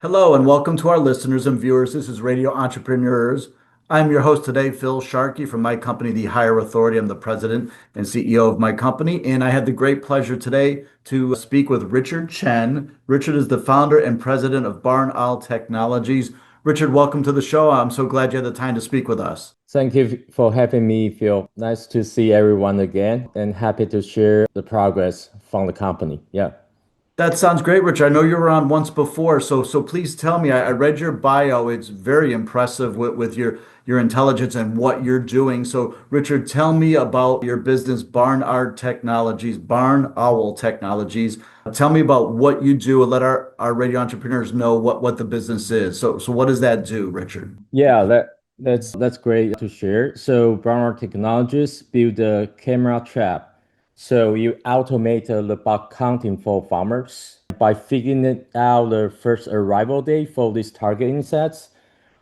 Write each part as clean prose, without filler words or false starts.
Hello and welcome to our listeners and viewers. This is Radio Entrepreneurs. I'm your host today, Phil Sharkey from my company, The Higher Authority. I'm the president and CEO of my company, and I had the great pleasure today to speak with Richard Chen. Richard is the founder and president of Barn Owl Technologies. Richard, welcome to the show. I'm so glad you had the time to speak with us. Thank you for having me, Phil. Nice to see everyone again and happy to share the progress from the company. Yeah. That sounds great, Richard. I know you were on once before, so please tell me. I read your bio. It's very impressive with your intelligence and what you're doing. So, Richard, tell me about your business, Barn Owl Technologies. Tell me about what you do and let our radio entrepreneurs know what the business is. So what does that do, Richard? Yeah, that's great to share. So Brown Technologies build a camera trap. So you automate the bug counting for farmers. By figuring out the first arrival date for these target insects,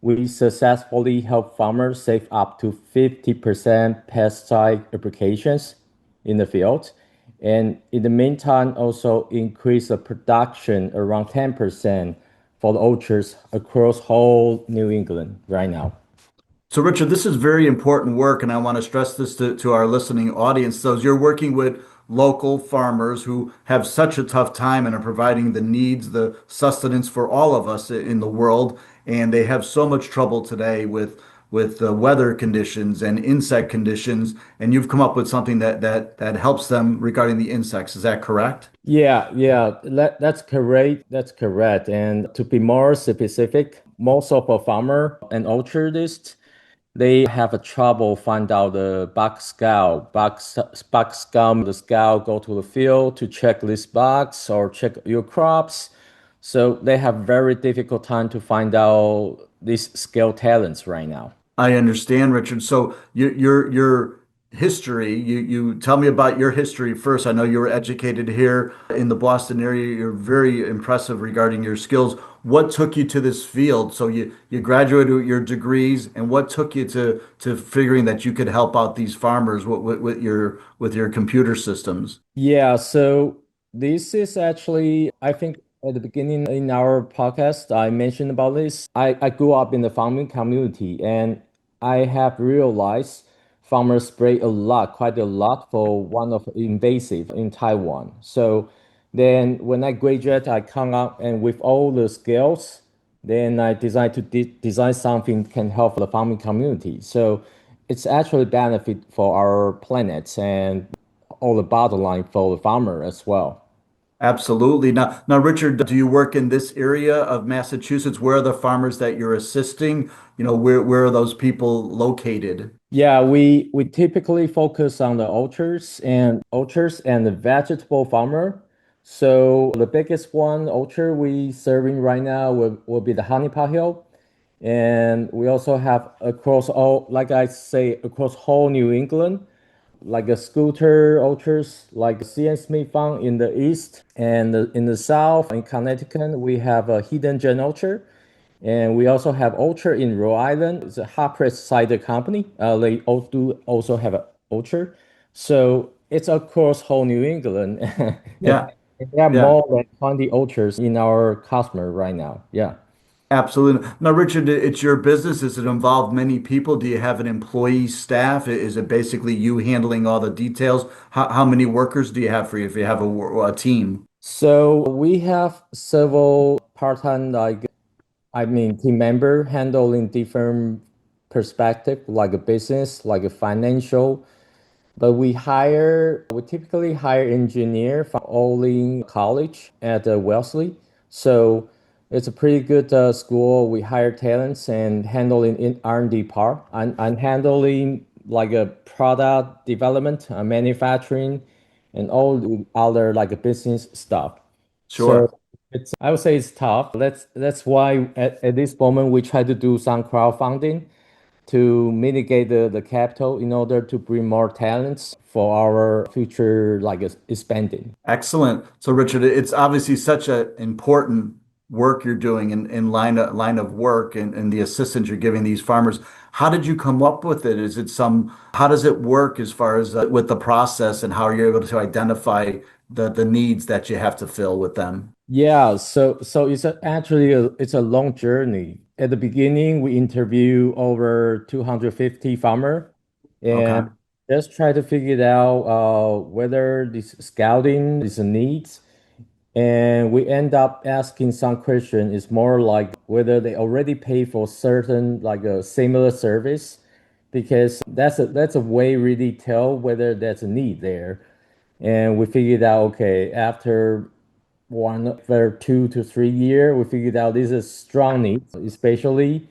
we successfully help farmers save up to 50% pesticide applications in the field. And in the meantime, also increase the production around 10% for the orchards across whole New England right now. So, Richard, this is very important work, and I want to stress this to our listening audience. So, as you're working with local farmers who have such a tough time and are providing the needs, the sustenance for all of us in the world, and they have so much trouble today with weather conditions and insect conditions, and you've come up with something that helps them regarding the insects. Is that correct? Yeah, that's correct. That's correct. And to be more specific, most of our farmer and orchardists they have a trouble find out the bug scout. The scout go to the field to check these bugs or check your crops. So they have very difficult time to find out these skill talents right now. I understand, Richard. So your history, you tell me about your history first. I know you were educated here in the Boston area. You're very impressive regarding your skills. What took you to this field? So you graduated with your degrees, and what took you to figuring that you could help out these farmers with your computer systems? Yeah, so this is actually, I think at the beginning in our podcast, I mentioned about this. I grew up in the farming community and I have realized farmers spray quite a lot for one of invasive in Taiwan. So then when I graduate, I come up and with all the skills, then I decide to design something can help the farming community. So it's actually benefit for our planet and all the bottom line for the farmer as well. Absolutely. Now, Richard, do you work in this area of Massachusetts? Where are the farmers that you're assisting? Where are those people located? Yeah, we typically focus on the orchards and the vegetable farmer. So the biggest one orchard we serving right now will be the Honey Pot Hill. And we also have across all, like I say, across whole New England, like a scooter orchards, like CN Smith Farm in the east, and in the south, in Connecticut, we have a Hidden Gem Orchard. And we also have orchard in Rhode Island. It's a hot press cider company. They all do also have an orchard. So it's across whole New England. And Yeah, there are yeah. more than 20 orchards in our customer right now. Yeah. Absolutely. Now, Richard, it's your business. Does it involve many people? Do you have an employee staff? Is it basically you handling all the details? How many workers do you have for you if you have a team? So we have several part-time team member handling different perspective, like a business, like a financial. But we typically hire engineer from Olin College at Wellesley. So it's a pretty good school. We hire talents and handling in R&D part. I'm handling like a product development, manufacturing, and all the other like a business stuff. So Sure. I would say it's tough. That's why at this moment we try to do some crowdfunding to mitigate the capital in order to bring more talents for our future like expanding. Excellent. So, Richard, it's obviously such an important work you're doing in line of work and the assistance you're giving these farmers. How did you come up with it? How does it work as far as with the process and how are you able to identify the needs that you have to fill with them? Yeah, so actually it's a long journey. At the beginning, we interview over 250 farmer and Okay. just try to figure it out whether this scouting is a need. And we end up asking some question. It's more like whether they already pay for certain like a similar service, because that's a way really tell whether there's a need there. And we figured out, okay, after one for 2 to 3 years, we figured out this is strong need, especially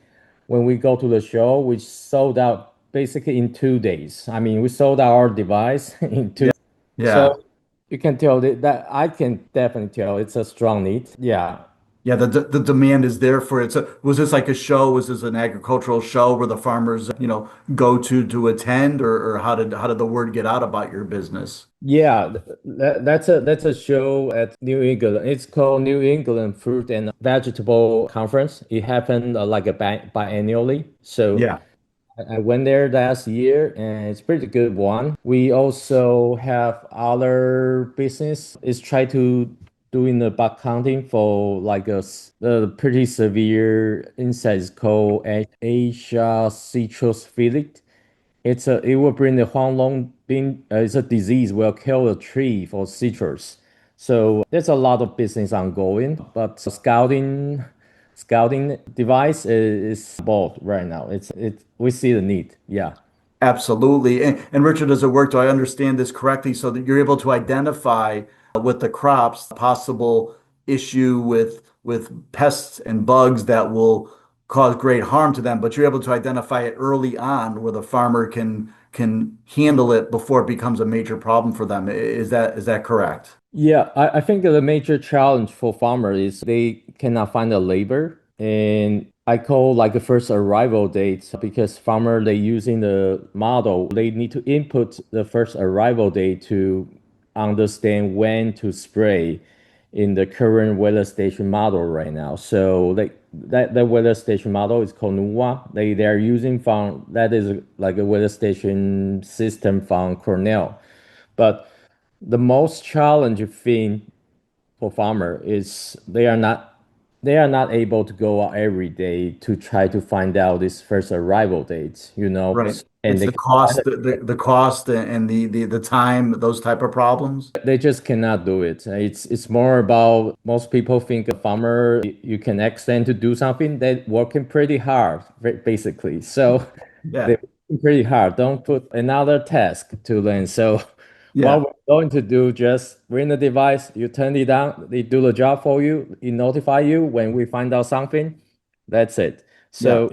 when we go to the show, which sold out basically in 2 days. I mean, we sold our device in two. Yeah. Yeah. So you can tell that I can definitely tell it's a strong need. Yeah. Yeah, the demand is there for it. So was this like a show? Was this an agricultural show where the farmers, go to attend, or how did the word get out about your business? Yeah, that's a show at New England. It's called New England Fruit and Vegetable Conference. It happened like a biannually. So Yeah. I went there last year and it's pretty good one. We also have other business is try to doing the bug counting for like a pretty severe insects called Asia citrus phyllid. It will bring the Huanglong bean. It's a disease will kill a tree for citrus. So there's a lot of business ongoing, but scouting device is both right now. It we see the need. Yeah. Absolutely. And Richard, does it work? Do I understand this correctly? So that you're able to identify with the crops possible issue with pests and bugs that will cause great harm to them, but you're able to identify it early on where the farmer can handle it before it becomes a major problem for them. Is that correct? Yeah, I think the major challenge for farmers is they cannot find a labor. And I call like a first arrival date because farmer they using the model, they need to input the first arrival date to understand when to spray in the current weather station model right now. So that weather station model is called NUWA. They are using from that is like a weather station system from Cornell. But the most challenging thing for farmer is they are not able to go out every day to try to find out this first arrival dates, Right. and It's they the can cost, the cost and the time, those type of problems. they just cannot do it. It's more about most people think a farmer you can extend to do something. They're working pretty hard, basically. So Yeah. they're working pretty hard. Don't put another task to learn. So what Yeah. we're going to do, just bring the device, you turn it on, they do the job for you, it notify you when we find out something. That's it. Yeah. So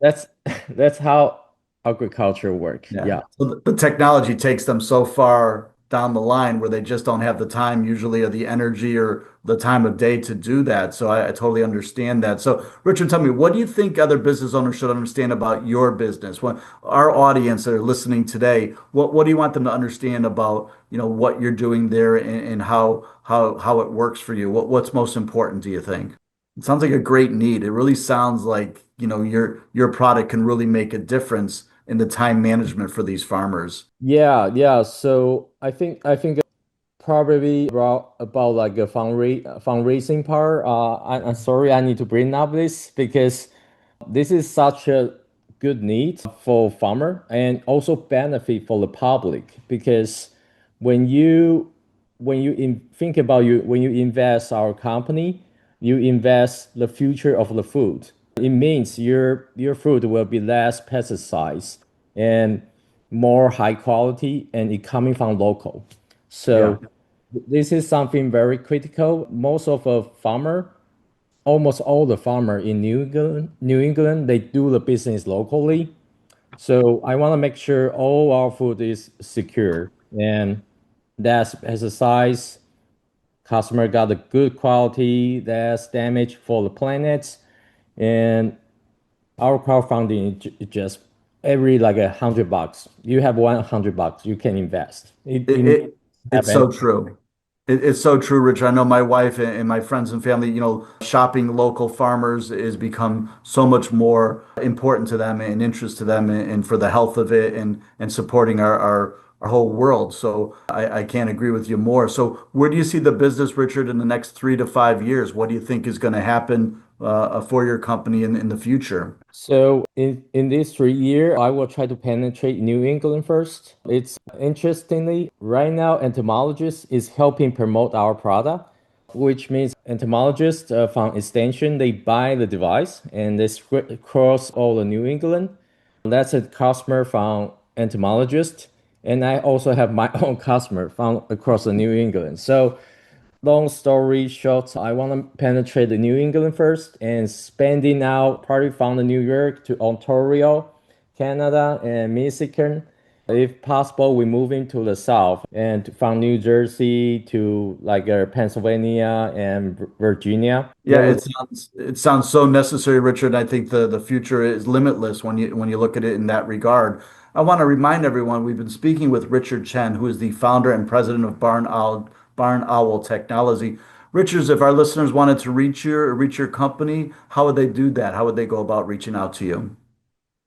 that's that's how agriculture work. Yeah. Yeah. So the technology takes them so far down the line where they just don't have the time usually or the energy or the time of day to do that. So I totally understand that. So Richard, tell me, what do you think other business owners should understand about your business? When our audience that are listening today, what do you want them to understand about, what you're doing there and how it works for you? What's most important, do you think? It sounds like a great need. It really sounds like, your product can really make a difference in the time management for these farmers. Yeah, yeah. So I think probably about like a fundraising part. I'm sorry, I need to bring up this because this is such a good need for farmer and also benefit for the public because when you think about you when you invest our company, you invest the future of the food. It means your food will be less pesticides and more high quality and it coming from local. Yeah. So this is something very critical. Almost all the farmer in New England, they do the business locally. So I want to make sure all our food is secure and that's pesticides. Customer got a good quality, that's damage for the planet, and our crowdfunding is just every like $100. You have $100, you can invest. It It, means it have it's any. so true. It's so true, Rich. I know my wife and my friends and family, shopping local farmers has become so much more important to them and interest to them and for the health of it and supporting our our whole world. So I can't agree with you more. So where do you see the business, Richard, in the next 3 to 5 years? What do you think is going to happen for your company in the future? So in this 3 year, I will try to penetrate New England first. It's interestingly, right now, entomologists is helping promote our product, which means entomologists from extension, they buy the device and they spread across all the New England. That's a customer from entomologist. And I also have my own customer from across the New England. So long story short, I want to penetrate the New England first and spending out probably from the New York to Ontario, Canada, and Michigan. If possible, we move into the south and from New Jersey to like Pennsylvania and Virginia. Yeah, it sounds so necessary, Richard. I think the future is limitless when you look at it in that regard. I want to remind everyone we've been speaking with Richard Chen, who is the founder and president of Barn Owl Technology. Richards, if our listeners wanted to reach your company, how would they do that? How would they go about reaching out to you?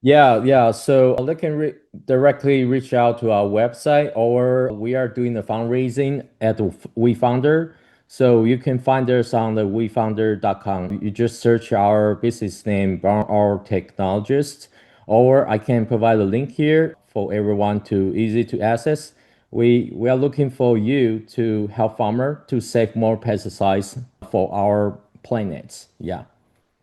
Yeah, yeah. So they can directly reach out to our website, or we are doing the fundraising at the WeFounder. So you can find us on the wefounder.com. You just search our business name, Brown Our Technologist, or I can provide a link here for everyone to easy to access. We are looking for you to help farmer to save more pesticides for our planets. Yeah.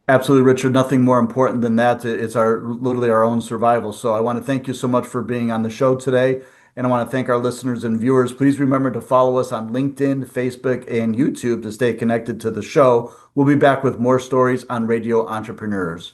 Absolutely, Richard. Nothing more important than that. It's our literally our own survival. So I want to thank you so much for being on the show today. And I want to thank our listeners and viewers. Please remember to follow us on LinkedIn, Facebook, and YouTube to stay connected to the show. We'll be back with more stories on Radio Entrepreneurs.